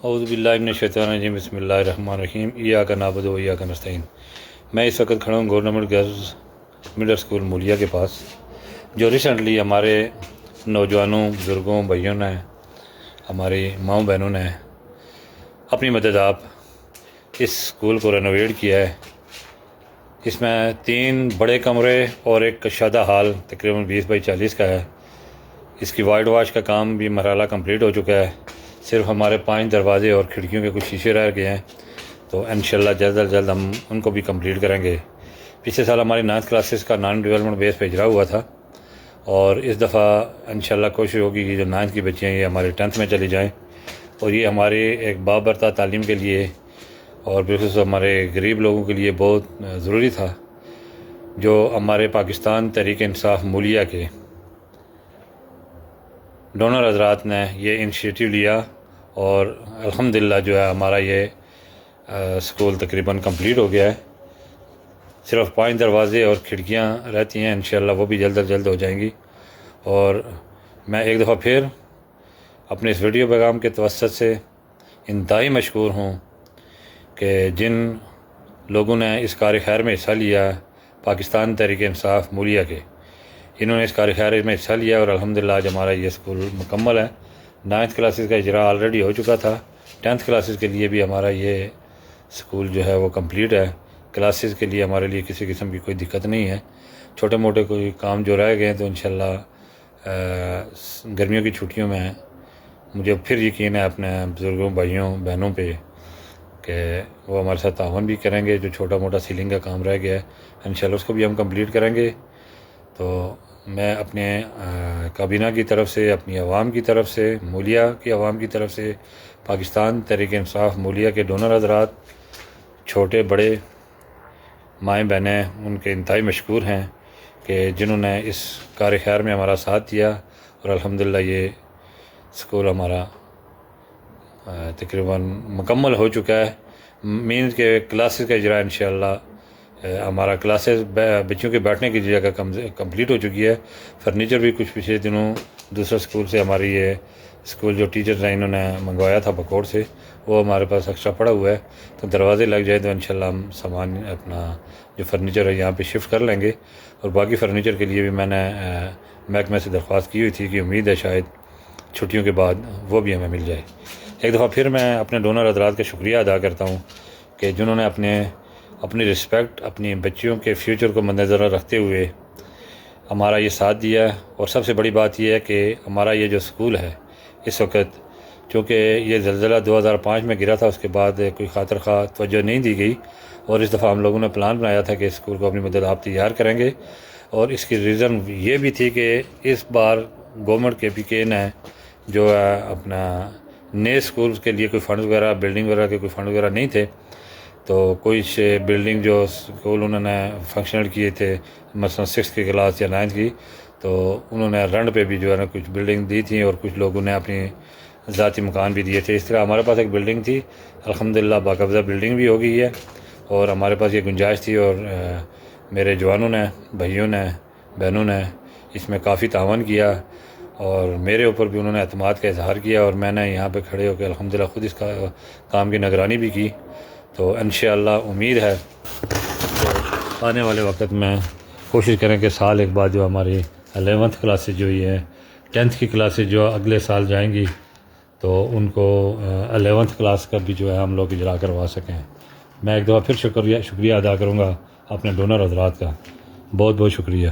اعوذ باللہ من الشیطان الرجیم بسم اللہ الرحمن الرحیم ایاک نعبد و ایاک نستعین۔ میں اس وقت کھڑا ہوں گورنمنٹ گرلز مڈل اسکول مولیا کے پاس، جو ریسنٹلی ہمارے نوجوانوں، بزرگوں، بھائیوں نے، ہماری ماؤں بہنوں نے اپنی مدد آپ اس اسکول کو رینوویٹ کیا ہے۔ اس میں 3 بڑے کمرے اور ایک کشادہ ہال تقریباً 20x40 کا ہے۔ اس کی وائٹ واش کا کام بھی مرحلہ کمپلیٹ ہو چکا ہے، صرف ہمارے 5 دروازے اور کھڑکیوں کے کچھ شیشے رہ گئے ہیں، تو انشاءاللہ جلد از جلد ہم ان کو بھی کمپلیٹ کریں گے۔ پچھلے سال ہماری 9th کلاسز کا نان ڈیولپمنٹ بیس پہ اجرا ہوا تھا، اور اس دفعہ انشاءاللہ کوشش ہوگی کہ جو 9th کی بچیاں یہ ہمارے 10th میں چلی جائیں، اور یہ ہمارے ایک بابرکت تعلیم کے لیے اور بالخصوص ہمارے غریب لوگوں کے لیے بہت ضروری تھا، جو ہمارے پاکستان تحریک انصاف مولیا کے ڈونر حضرات نے یہ انیشیٹو لیا، اور الحمدللہ جو ہے ہمارا یہ اسکول تقریباً کمپلیٹ ہو گیا ہے۔ صرف 5 دروازے اور کھڑکیاں رہتی ہیں، انشاءاللہ وہ بھی جلد از جلد ہو جائیں گی۔ اور میں ایک دفعہ پھر اپنے اس ویڈیو پیغام کے توسط سے انتہائی مشکور ہوں کہ جن لوگوں نے اس کار خیر میں حصہ لیا، پاکستان تحریک انصاف مولیا کے، انہوں نے اس کار خیر میں حصہ لیا، اور الحمدللہ آج ہمارا یہ اسکول مکمل ہے۔ 9th کلاسز کا اجرا آلریڈی ہو چکا تھا، 10th کلاسز کے لیے بھی ہمارا یہ اسکول جو ہے وہ کمپلیٹ ہے۔ کلاسز کے لیے ہمارے لیے کسی قسم کی کوئی دقت نہیں ہے۔ چھوٹے موٹے کوئی کام جو رہ گئے ہیں تو انشاءاللہ گرمیوں کی چھٹیوں میں مجھے پھر یقین ہے اپنے بزرگوں، بھائیوں، بہنوں پہ کہ وہ ہمارے ساتھ تعاون بھی کریں گے۔ جو چھوٹا موٹا سیلنگ کا کام رہ گیا ہے انشاءاللہ اس کو بھی ہم کمپلیٹ کریں گے۔ تو میں اپنے کابینہ کی طرف سے، اپنی عوام کی طرف سے، مولیا کی عوام کی طرف سے، پاکستان تحریک انصاف مولیا کے ڈونر حضرات، چھوٹے بڑے، مائیں بہنیں، ان کے انتہائی مشکور ہیں کہ جنہوں نے اس کار خیر میں ہمارا ساتھ دیا، اور الحمدللہ یہ اسکول ہمارا تقریباً مکمل ہو چکا ہے۔ مینز کے کلاسز کا اجرا انشاءاللہ ہمارا کلاسز بچوں کے بیٹھنے کی جگہ کمپلیٹ ہو چکی ہے۔ فرنیچر بھی کچھ پچھلے دنوں دوسرے اسکول سے ہماری یہ اسکول جو ٹیچرز ہیں انہوں نے منگوایا تھا بکوڑ سے، وہ ہمارے پاس ایکسٹرا پڑا ہوا ہے، تو دروازے لگ جائے تو انشاءاللہ ہم سامان اپنا جو فرنیچر ہے یہاں پہ شفٹ کر لیں گے۔ اور باقی فرنیچر کے لیے بھی میں نے محکمہ سے درخواست کی ہوئی تھی کہ امید ہے شاید چھٹیوں کے بعد وہ بھی ہمیں مل جائے۔ ایک دفعہ پھر میں اپنے ڈونر حضرات کا شکریہ ادا کرتا ہوں کہ جنہوں نے اپنی رسپیکٹ، اپنی بچیوں کے فیوچر کو مد نظر رکھتے ہوئے ہمارا یہ ساتھ دیا ہے۔ اور سب سے بڑی بات یہ ہے کہ ہمارا یہ جو اسکول ہے اس وقت، چونکہ یہ زلزلہ 2005 میں گرا تھا، اس کے بعد کوئی خاطر خواہ توجہ نہیں دی گئی، اور اس دفعہ ہم لوگوں نے پلان بنایا تھا کہ اس اسکول کو اپنی مدد آپ تیار کریں گے۔ اور اس کی ریزن یہ بھی تھی کہ اس بار گورنمنٹ کے PK نے جو ہے اپنا نئے اسکول کے لیے کوئی فنڈ وغیرہ، بلڈنگ وغیرہ کے کوئی فنڈ وغیرہ نہیں تھے، تو کوئی بلڈنگ جو اسکول انہوں نے فنکشنل کیے تھے، مثلا 6th کی کلاس یا 9th کی، تو انہوں نے رنٹ پہ بھی جو ہے نا کچھ بلڈنگ دی تھیں، اور کچھ لوگوں نے اپنی ذاتی مکان بھی دیے تھے۔ اس طرح ہمارے پاس ایک بلڈنگ تھی، الحمدللہ باقاعدہ بلڈنگ بھی ہو گئی ہے، اور ہمارے پاس یہ گنجائش تھی، اور میرے جوانوں نے، بھائیوں نے، بہنوں نے اس میں کافی تعاون کیا، اور میرے اوپر بھی انہوں نے اعتماد کا اظہار کیا، اور میں نے یہاں پہ کھڑے ہو کے الحمدللہ خود اس کا کام کی نگرانی بھی کی۔ تو انشاءاللہ امید ہے کہ آنے والے وقت میں کوشش کریں کہ سال ایک بعد جو ہماری 11th کلاسز جو یہ ہے، 10th کی کلاسز جو اگلے سال جائیں گی، تو ان کو 11th کلاس کا بھی جو ہے ہم لوگ اجرا کروا سکیں۔ میں ایک دفعہ پھر شکریہ ادا کروں گا اپنے ڈونر حضرات کا، بہت بہت شکریہ۔